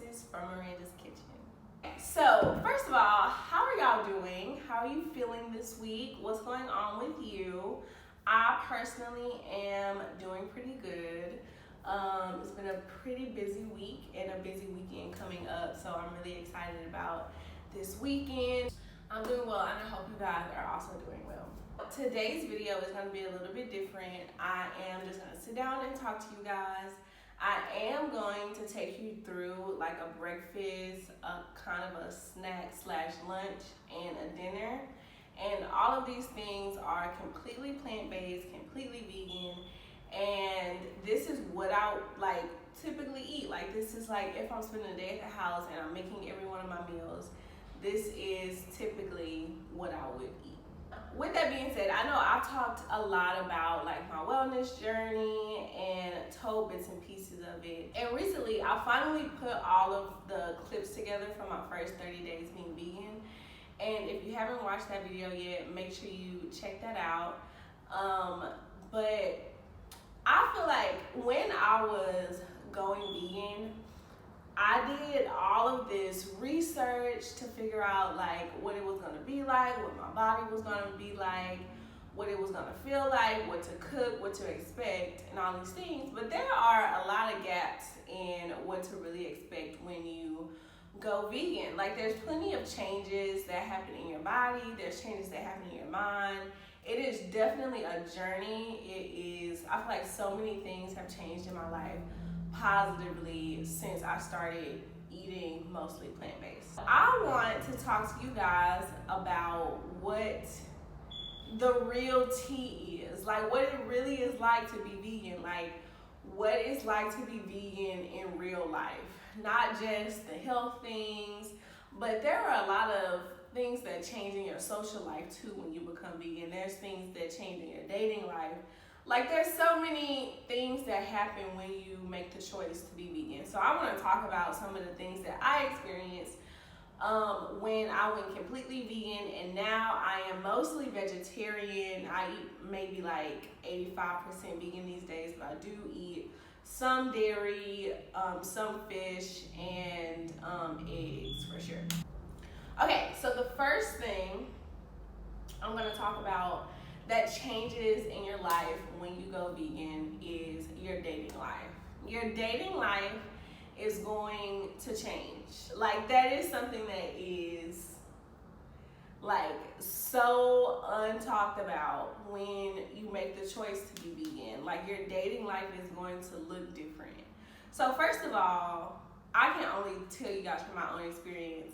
Voices from Miranda's Kitchen. So, first of all, how are y'all doing? How are you feeling this week? What's going on with you? I personally am doing pretty good. It's been a pretty busy week and a busy weekend coming up, so I'm really excited about this weekend. I'm doing well, and I hope you guys are also doing well. Today's video is going to be a little bit different. I am just going to sit down and talk to you guys. I am going to take you through like a breakfast, a kind of a snack / lunch, and a dinner. And all of these things are completely plant-based, completely vegan. And this is what I like typically eat. Like, this is like if I'm spending a day at the house and I'm making every one of my meals, this is typically what I would eat. With that being said, I know I've talked a lot about like my wellness journey and told bits and pieces of it. And recently I finally put all of the clips together for my first 30 days being vegan. And if you haven't watched that video yet, make sure you check that out. But I feel like when I was going vegan, I did all of this research to figure out like what it was gonna be like, what my body was gonna be like, what it was gonna feel like, what to cook, what to expect, and all these things. But there are a lot of gaps in what to really expect when you go vegan. Like, there's plenty of changes that happen in your body, there's changes that happen in your mind. It is definitely a journey. It is, I feel like so many things have changed in my life positively since I started eating mostly plant-based. I want to talk to you guys about what the real tea is, like what it really is like to be vegan, like what it's like to be vegan in real life, not just the health things, but there are a lot of things that change in your social life too when you become vegan. There's things that change in your dating life. Like, there's so many things that happen when you make the choice to be vegan. So I want to talk about some of the things that I experienced when I went completely vegan, and now I am mostly vegetarian. I eat maybe like 85% vegan these days, but I do eat some dairy, some fish, and eggs for sure. Okay, so the first thing I'm going to talk about that changes in your life when you go vegan is your dating life. Your dating life is going to change. Like, that is something that is like so untalked about when you make the choice to be vegan. Like, your dating life is going to look different. So first of all, I can only tell you guys from my own experience.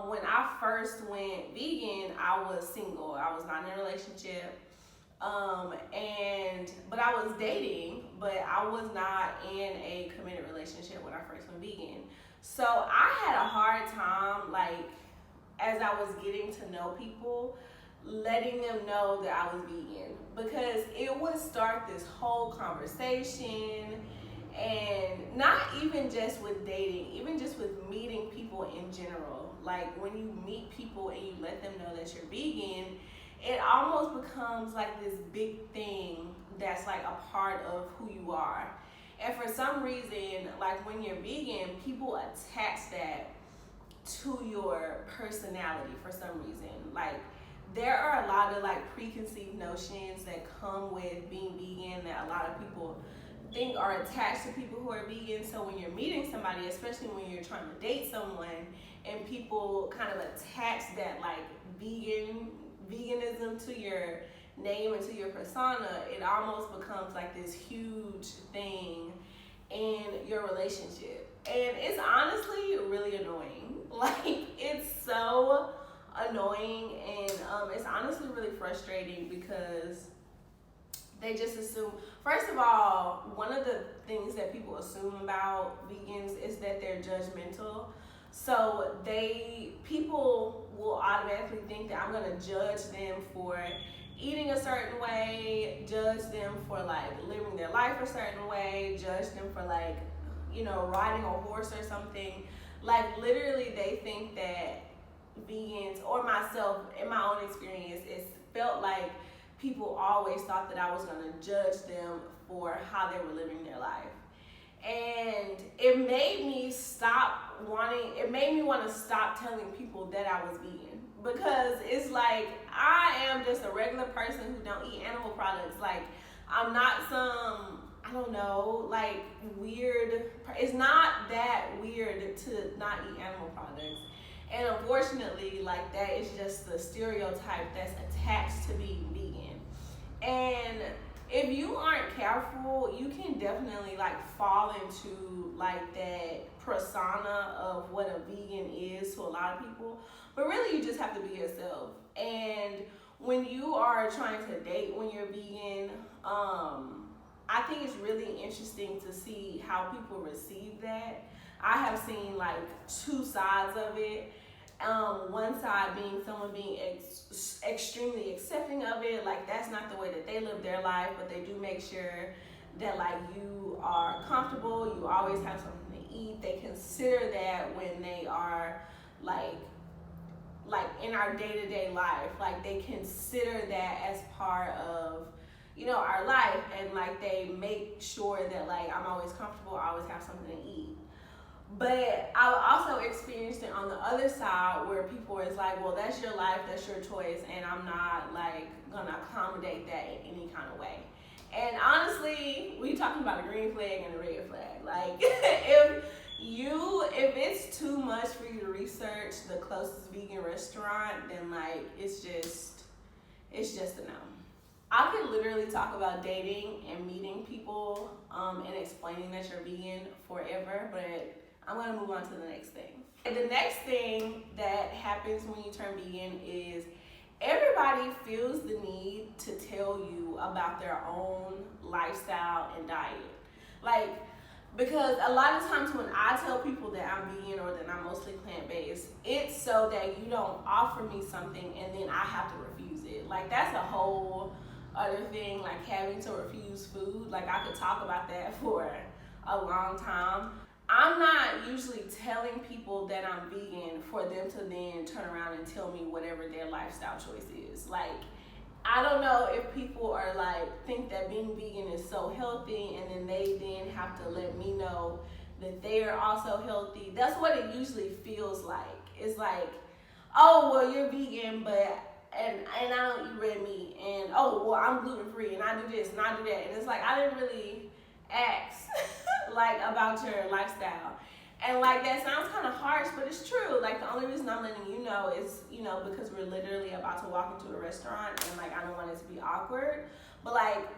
When I first went vegan, I was single. I was not in a relationship. But I was dating, but I was not in a committed relationship when I first went vegan. So I had a hard time, like, as I was getting to know people, letting them know that I was vegan, because it would start this whole conversation. And not even just with dating, even just with meeting people in general. Like, when you meet people and you let them know that you're vegan, it almost becomes like this big thing that's like a part of who you are. And for some reason, like when you're vegan, people attach that to your personality for some reason. Like, there are a lot of like preconceived notions that come with being vegan that a lot of people think are attached to people who are vegan. So when you're meeting somebody, especially when you're trying to date someone, and people kind of attach that like veganism to your name and to your persona, it almost becomes like this huge thing in your relationship. And it's honestly really annoying. Like, it's so annoying, and it's honestly really frustrating because they just assume, first of all, one of the things that people assume about vegans is that they're judgmental. So people will automatically think that I'm gonna judge them for eating a certain way, judge them for like living their life a certain way, judge them for like, you know, riding a horse or something. Like, literally they think that vegans, or myself, in my own experience, it felt like people always thought that I was gonna judge them for how they were living their life. And it made me want to stop telling people that I was vegan, because it's like I am just a regular person who don't eat animal products. Like, I'm not some, I don't know, like weird. It's not that weird to not eat animal products. And unfortunately, like, that is just the stereotype that's attached to being vegan. And if you aren't careful, you can definitely like fall into like that persona of what a vegan is to a lot of people. But really, you just have to be yourself. And when you are trying to date when you're vegan, I think it's really interesting to see how people receive that. I have seen like two sides of it. One side being someone being extremely accepting of it, like that's not the way that they live their life, but they do make sure that like you are comfortable, you always have something to eat. They consider that when they are like in our day-to-day life, like they consider that as part of, you know, our life, and like they make sure that like I'm always comfortable, I always have something to eat. But I also experienced it on the other side where people is like, well, that's your life, that's your choice, and I'm not like gonna accommodate that in any kind of way. And honestly, we talking about a green flag and a red flag. Like, if it's too much for you to research the closest vegan restaurant, then like it's just a no. I could literally talk about dating and meeting people and explaining that you're vegan forever, but I'm gonna move on to the next thing. And the next thing that happens when you turn vegan is everybody feels the need to tell you about their own lifestyle and diet. Like, because a lot of times when I tell people that I'm vegan or that I'm mostly plant-based, it's so that you don't offer me something and then I have to refuse it. Like, that's a whole other thing, like having to refuse food. Like, I could talk about that for a long time. I'm not usually telling people that I'm vegan for them to then turn around and tell me whatever their lifestyle choice is. Like, I don't know if people are like, think that being vegan is so healthy and then they then have to let me know that they are also healthy. That's what it usually feels like. It's like, oh, well, you're vegan, but and I don't eat red meat, and oh, well, I'm gluten free and I do this and I do that. And it's like, I didn't really ask like about your lifestyle. And like, that sounds kind of harsh, but it's true. Like, the only reason I'm letting you know is, you know, because we're literally about to walk into a restaurant and like I don't want it to be awkward. But like,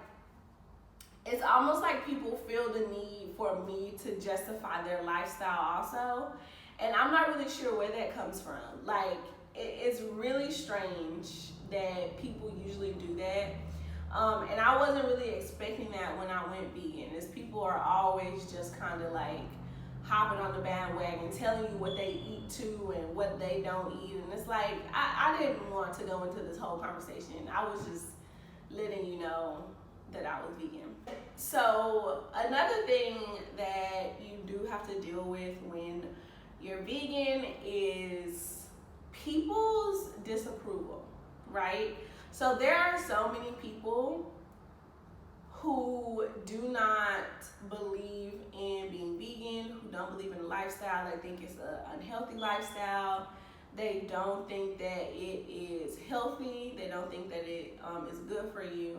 it's almost like people feel the need for me to justify their lifestyle also. And I'm not really sure where that comes from. Like, it's really strange that people usually do that. And I wasn't really expecting that when I went vegan. Is people are always just kind of like hopping on the bandwagon, telling you what they eat too and what they don't eat. And it's like, I didn't want to go into this whole conversation. I was just letting you know that I was vegan. So another thing that you do have to deal with when you're vegan is people's disapproval, right? So there are so many people who do not believe in being vegan, who don't believe in the lifestyle. They think it's an unhealthy lifestyle. They don't think that it is healthy. They don't think that it is good for you.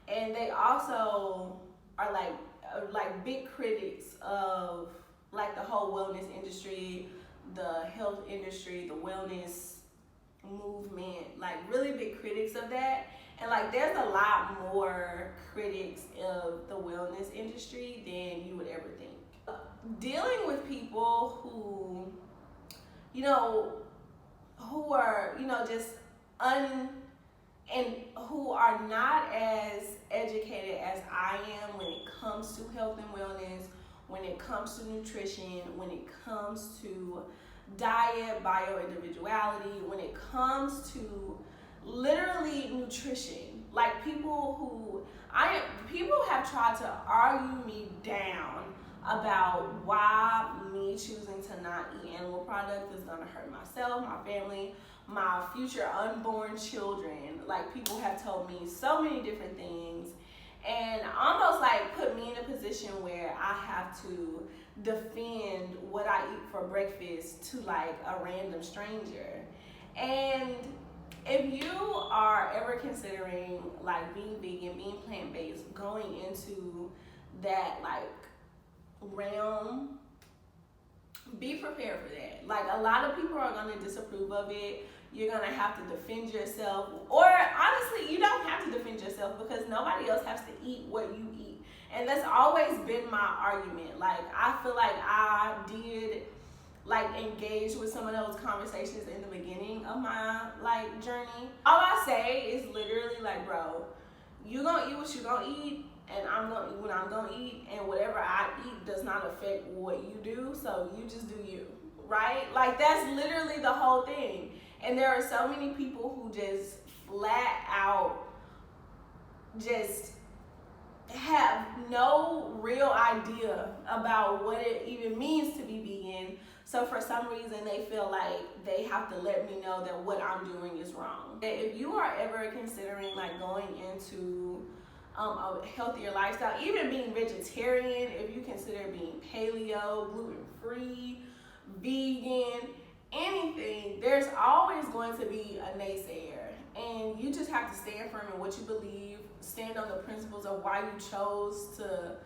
And they also are like big critics of like the whole wellness industry, the health industry, the wellness movement, like really big critics of that. And like, there's a lot more critics of the wellness industry than you would ever think. Dealing with people who, you know, who are, you know, just and who are not as educated as I am when it comes to health and wellness, when it comes to nutrition, when it comes to diet, bio-individuality, when it comes to literally nutrition. Like, people have tried to argue me down about why me choosing to not eat animal products is gonna hurt myself, my family, my future unborn children. Like, people have told me so many different things and almost like put me in a position where I have to defend what I eat for breakfast to like a random stranger. And if you are ever considering like being vegan, being plant-based, going into that like realm, be prepared for that. Like, a lot of people are going to disapprove of it. You're going to have to defend yourself. Or honestly, you don't have to defend yourself because nobody else has to eat what you eat. And that's always been my argument. Like, I feel like I did like engage with some of those conversations in the beginning of my like journey. All I say is literally like, bro, you gonna eat what you gonna eat, and I'm gonna eat what I'm gonna eat, and whatever I eat does not affect what you do, so you just do you, right? Like, that's literally the whole thing. And there are so many people who just flat out just have no real idea about what it even means to be vegan. So for some reason, they feel like they have to let me know that what I'm doing is wrong. If you are ever considering like going into a healthier lifestyle, even being vegetarian, if you consider being paleo, gluten-free, vegan, anything, there's always going to be a naysayer. And you just have to stand firm in what you believe, stand on the principles of why you chose to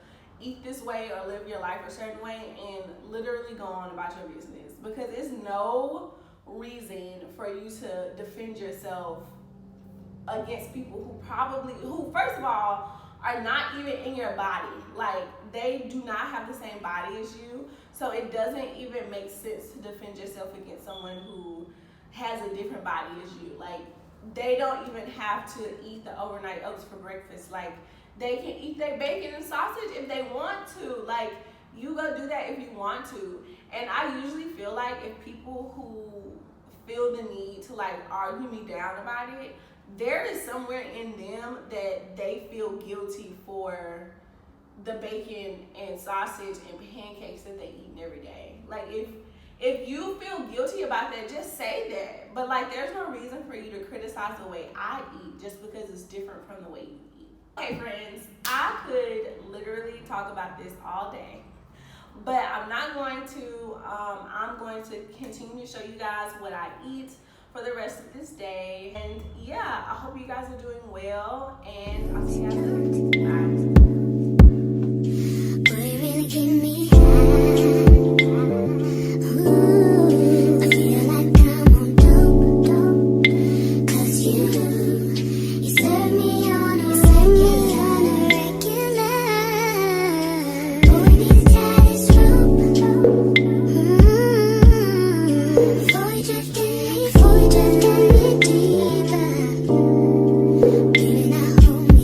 eat this way or live your life a certain way, and literally go on about your business. Because it's no reason for you to defend yourself against people who first of all are not even in your body. Like, they do not have the same body as you, so it doesn't even make sense to defend yourself against someone who has a different body as you. Like, they don't even have to eat the overnight oats for breakfast. Like, they can eat their bacon and sausage if they want to. Like, you go do that if you want to. And I usually feel like if people who feel the need to like argue me down about it, there is somewhere in them that they feel guilty for the bacon and sausage and pancakes that they eat every day. Like, if you feel guilty about that, just say that. But like, there's no reason for you to criticize the way I eat just because it's different from the way you eat. Okay, friends, I could literally talk about this all day, but I'm not going to. I'm going to continue to show you guys what I eat for the rest of this day. And yeah, I hope you guys are doing well, and I'll see you guys later. Bye.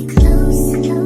Close.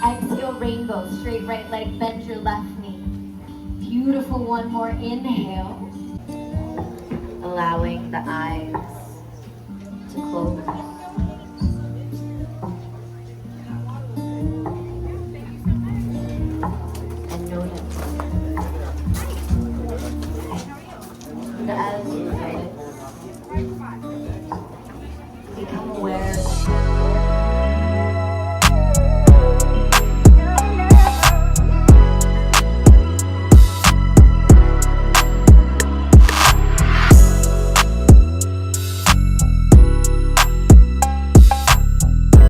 Exhale, rainbow, straight right leg, bend your left knee. Beautiful, one more inhale. Allowing the eyes to close.